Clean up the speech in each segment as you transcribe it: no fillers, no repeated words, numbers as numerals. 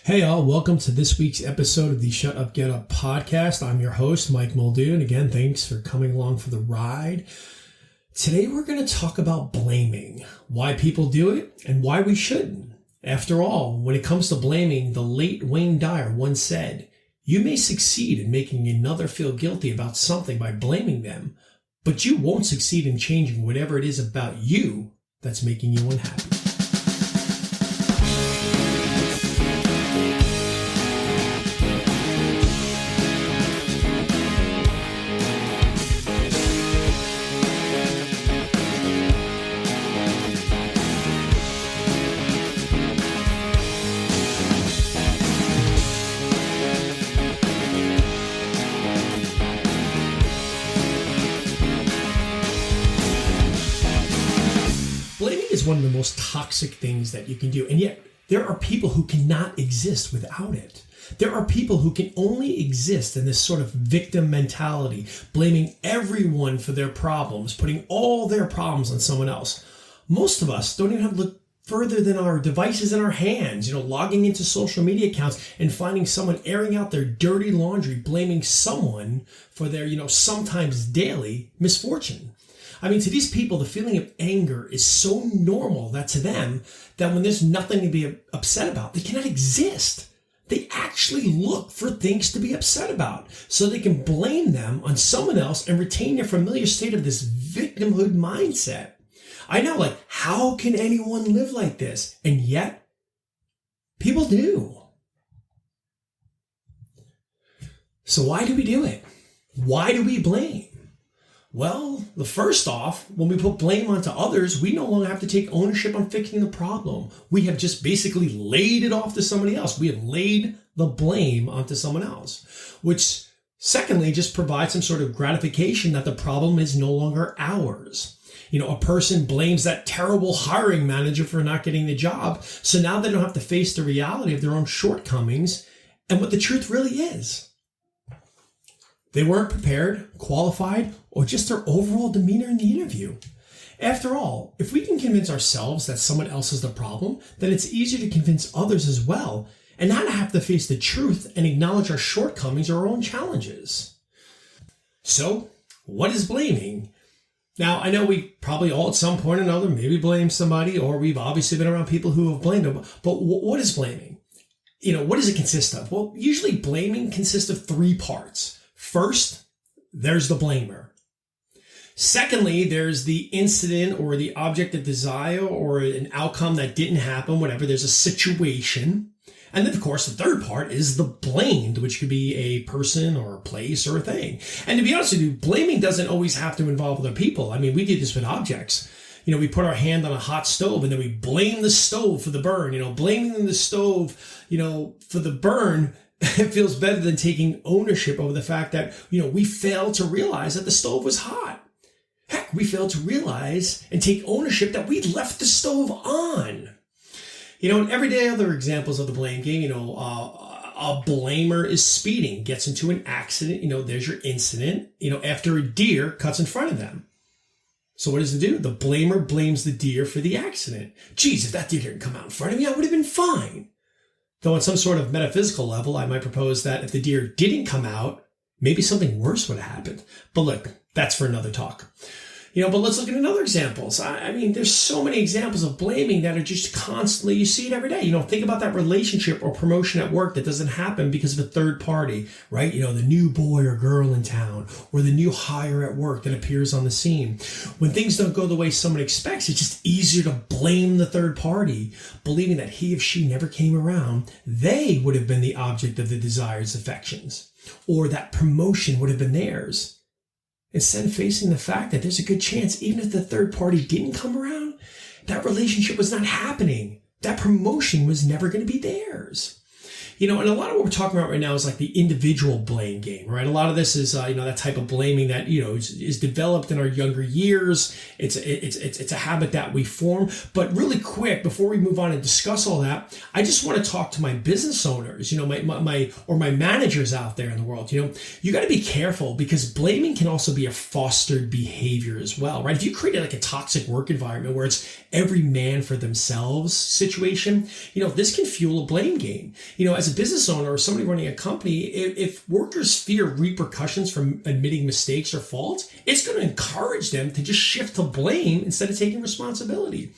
Hey all, welcome to this week's episode of the Shut Up Get Up podcast. I'm your host, Mike Muldoon. Again, thanks for coming along for the ride. Today we're going to talk about blaming, why people do it and why we shouldn't. After all, when it comes to blaming, the late Wayne Dyer once said, "You may succeed in making another feel guilty about something by blaming them, but you won't succeed in changing whatever it is about you that's making you unhappy." Blaming is one of the most toxic things that you can do, and yet there are people who cannot exist without it. There are people who can only exist in this sort of victim mentality, blaming everyone for their problems, putting all their problems on someone else. Most of us don't even have to look further than our devices in our hands, logging into social media accounts and finding someone airing out their dirty laundry, blaming someone for their, sometimes daily misfortune. I mean, to these people, the feeling of anger is so normal that to them, that when there's nothing to be upset about, they cannot exist. They actually look for things to be upset about so they can blame them on someone else and retain their familiar state of this victimhood mindset. I know, how can anyone live like this? And yet, people do. So why do we do it? Why do we blame? Well, first off, when we put blame onto others, we no longer have to take ownership on fixing the problem. We have just basically laid it off to somebody else. We have laid the blame onto someone else, which secondly just provides some sort of gratification that the problem is no longer ours. A person blames that terrible hiring manager for not getting the job, so now they don't have to face the reality of their own shortcomings and what the truth really is. They weren't prepared, qualified, or just their overall demeanor in the interview. After all, if we can convince ourselves that someone else is the problem, then it's easier to convince others as well, and not have to face the truth and acknowledge our shortcomings or our own challenges. So, what is blaming? Now, I know we probably all at some point or another maybe blame somebody, or we've obviously been around people who have blamed them, but what is blaming? What does it consist of? Well, usually blaming consists of three parts. First, there's the blamer. Secondly, there's the incident or the object of desire or an outcome that didn't happen, whatever. There's a situation. And then, of course, the third part is the blamed, which could be a person or a place or a thing. And to be honest with you, blaming doesn't always have to involve other people. I mean, we did this with objects. We put our hand on a hot stove and then we blame the stove for the burn. Blaming the stove, for the burn, it feels better than taking ownership over the fact that, we failed to realize that the stove was hot. Heck, we failed to realize and take ownership that we left the stove on. And everyday other examples of the blame game, a blamer is speeding, gets into an accident, there's your incident, after a deer cuts in front of them. So what does it do? The blamer blames the deer for the accident. Geez, if that deer didn't come out in front of me, I would have been fine. Though on some sort of metaphysical level, I might propose that if the deer didn't come out, maybe something worse would have happened. But look, that's for another talk. But let's look at another examples. I mean, there's so many examples of blaming that are just constantly, you see it every day. Think about that relationship or promotion at work that doesn't happen because of a third party, right? The new boy or girl in town or the new hire at work that appears on the scene. When things don't go the way someone expects, it's just easier to blame the third party, believing that he or she never came around. They would have been the object of the desired affections, or that promotion would have been theirs. Instead of facing the fact that there's a good chance, even if the third party didn't come around, that relationship was not happening. That promotion was never going to be theirs. And a lot of what we're talking about right now is like the individual blame game, right? A lot of this is, that type of blaming that, is developed in our younger years. It's a habit that we form. But really quick, before we move on and discuss all that, I just want to talk to my business owners, my managers out there in the world. You got to be careful, because blaming can also be a fostered behavior as well, right? If you create like a toxic work environment where it's every man for themselves situation, this can fuel a blame game. As a business owner or somebody running a company, if workers fear repercussions from admitting mistakes or faults, it's going to encourage them to just shift to blame instead of taking responsibility.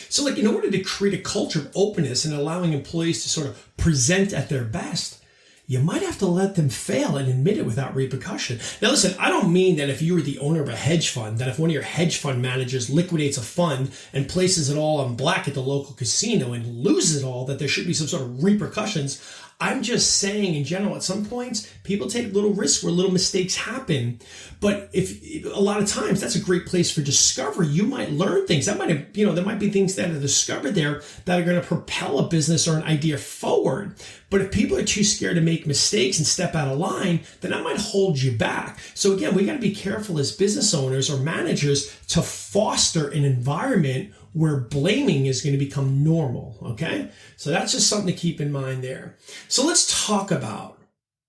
So in order to create a culture of openness and allowing employees to sort of present at their best, you might have to let them fail and admit it without repercussion. Now, listen, I don't mean that if you were the owner of a hedge fund, that if one of your hedge fund managers liquidates a fund and places it all on black at the local casino and loses it all, that there should be some sort of repercussions. I'm just saying, in general, at some points, people take little risks where little mistakes happen. But if a lot of times, that's a great place for discovery. You might learn things. That might have, there might be things that are discovered there that are going to propel a business or an idea forward. But if people are too scared to make mistakes and step out of line, then that might hold you back. So again, we got to be careful as business owners or managers to foster an environment where blaming is going to become normal, okay? So that's just something to keep in mind there. So let's talk about,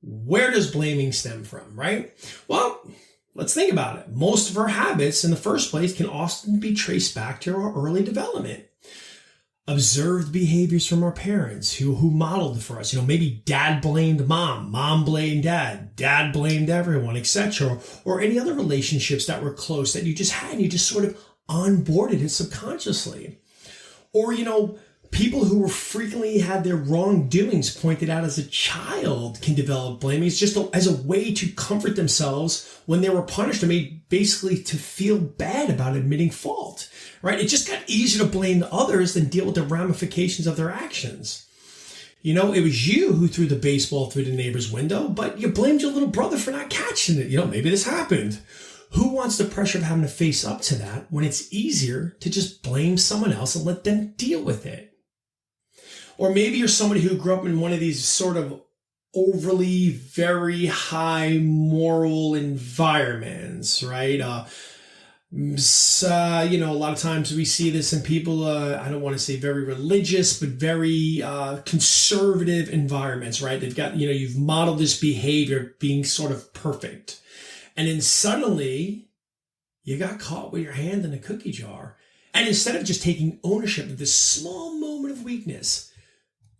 where does blaming stem from, right? Well, let's think about it. Most of our habits in the first place can often be traced back to our early development. Observed behaviors from our parents who modeled it for us. Maybe dad blamed mom blamed dad blamed everyone, etc. Or any other relationships that were close that you just had, and you just sort of onboarded it subconsciously. Or, people who were frequently had their wrongdoings pointed out as a child can develop blaming. It's just as a way to comfort themselves when they were punished, or made basically to feel bad about admitting fault, right? It just got easier to blame others than deal with the ramifications of their actions. It was you who threw the baseball through the neighbor's window, but you blamed your little brother for not catching it. Maybe this happened. Who wants the pressure of having to face up to that when it's easier to just blame someone else and let them deal with it? Or maybe you're somebody who grew up in one of these sort of overly very high moral environments, right? A lot of times we see this in people, I don't want to say very religious, but very conservative environments, right? They've got, you've modeled this behavior being sort of perfect. And then suddenly you got caught with your hand in a cookie jar. And instead of just taking ownership of this small moment of weakness,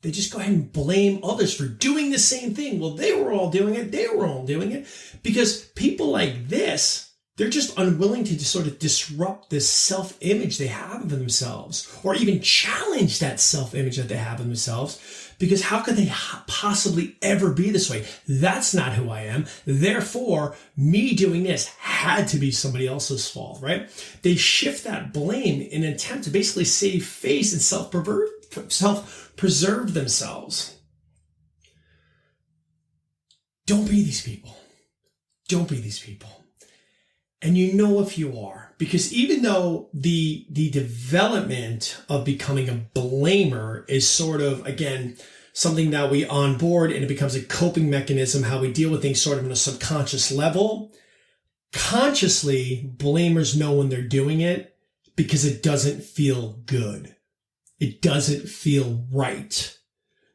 they just go ahead and blame others for doing the same thing. Well, they were all doing it. They were all doing it. Because people like this, they're just unwilling to just sort of disrupt this self-image they have of themselves, or even challenge that self-image that they have of themselves. Because how could they possibly ever be this way? That's not who I am. Therefore, me doing this had to be somebody else's fault, right? They shift that blame in an attempt to basically save face and self-preserve themselves. Don't be these people. Don't be these people. And if you are, because even though the development of becoming a blamer is sort of, again, something that we onboard and it becomes a coping mechanism, how we deal with things sort of on a subconscious level, consciously, blamers know when they're doing it because it doesn't feel good. It doesn't feel right.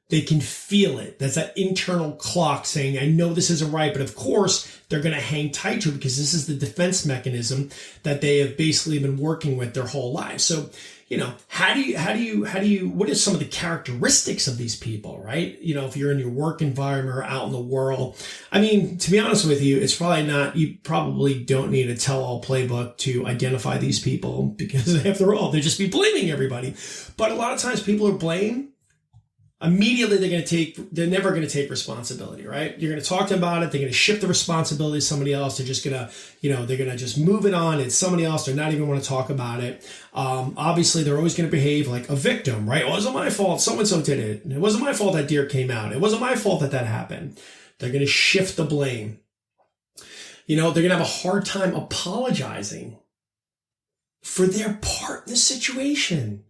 They can feel it. That's that internal clock saying, I know this isn't right, but of course they're going to hang tight to it because this is the defense mechanism that they have basically been working with their whole lives. So, what are some of the characteristics of these people, right? If you're in your work environment or out in the world, I mean, to be honest with you, it's probably not, you probably don't need a tell-all playbook to identify these people because after all, they'll just be blaming everybody. But a lot of times people are blamed. Immediately they're never going to take responsibility, right? You're going to talk to them about it. They're going to shift the responsibility to somebody else. They're just going to, they're going to just move it on. It's somebody else. They're not even want to talk about it. Obviously they're always going to behave like a victim, right? It wasn't my fault. So-and-so did it. And it wasn't my fault that deer came out. It wasn't my fault that happened. They're going to shift the blame. They're going to have a hard time apologizing for their part in the situation.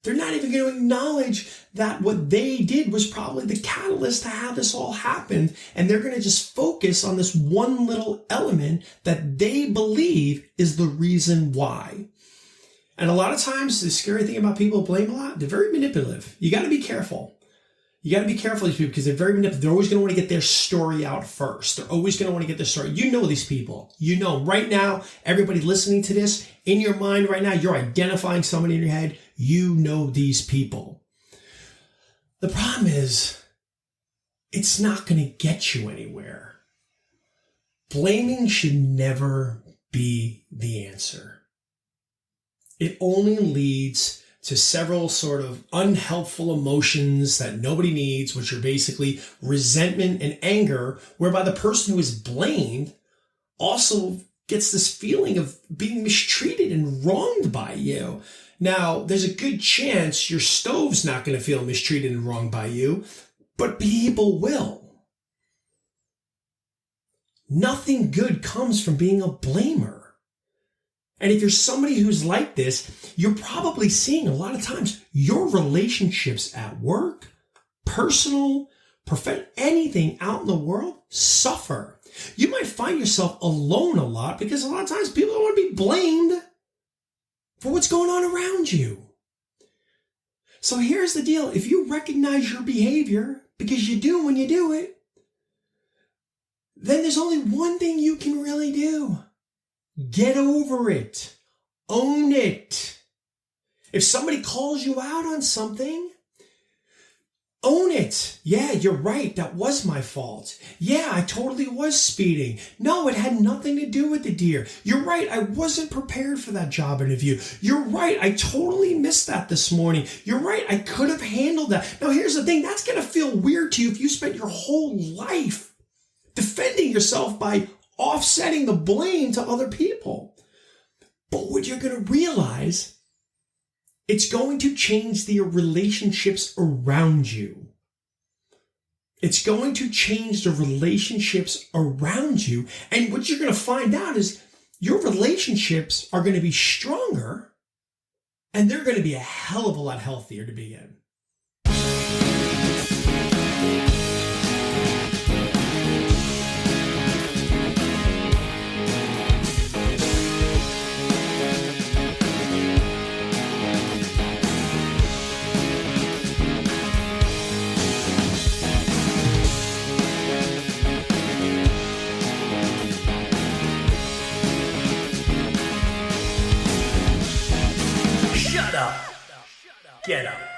They're not even going to acknowledge that what they did was probably the catalyst to how this all happened. And they're going to just focus on this one little element that they believe is the reason why. And a lot of times, the scary thing about people who blame a lot, they're very manipulative. You got to be careful. You got to be careful with these people because they're very manipulative. They're always going to want to get their story out first. They're always going to want to get their story. You know these people. You know right now, everybody listening to this, in your mind right now, you're identifying somebody in your head. You know these people. The problem is, it's not going to get you anywhere. Blaming should never be the answer. It only leads to several sort of unhelpful emotions that nobody needs, which are basically resentment and anger, whereby the person who is blamed also gets this feeling of being mistreated and wronged by you. Now, there's a good chance your stove's not going to feel mistreated and wronged by you, but people will. Nothing good comes from being a blamer. And if you're somebody who's like this, you're probably seeing a lot of times your relationships at work, personal, professional, anything out in the world suffer. You might find yourself alone a lot because a lot of times people don't want to be blamed for what's going on around you. So here's the deal. If you recognize your behavior, because you do when you do it, then there's only one thing you can really do. Get over it. Own it. If somebody calls you out on something, own it. Yeah, you're right. That was my fault. Yeah, I totally was speeding. No, it had nothing to do with the deer. You're right. I wasn't prepared for that job interview. You're right. I totally missed that this morning. You're right. I could have handled that. Now, here's the thing. That's going to feel weird to you if you spent your whole life defending yourself by offsetting the blame to other people. But what you're going to realize, it's going to change the relationships around you. It's going to change the relationships around you. And what you're going to find out is your relationships are going to be stronger and they're going to be a hell of a lot healthier to begin. Get up.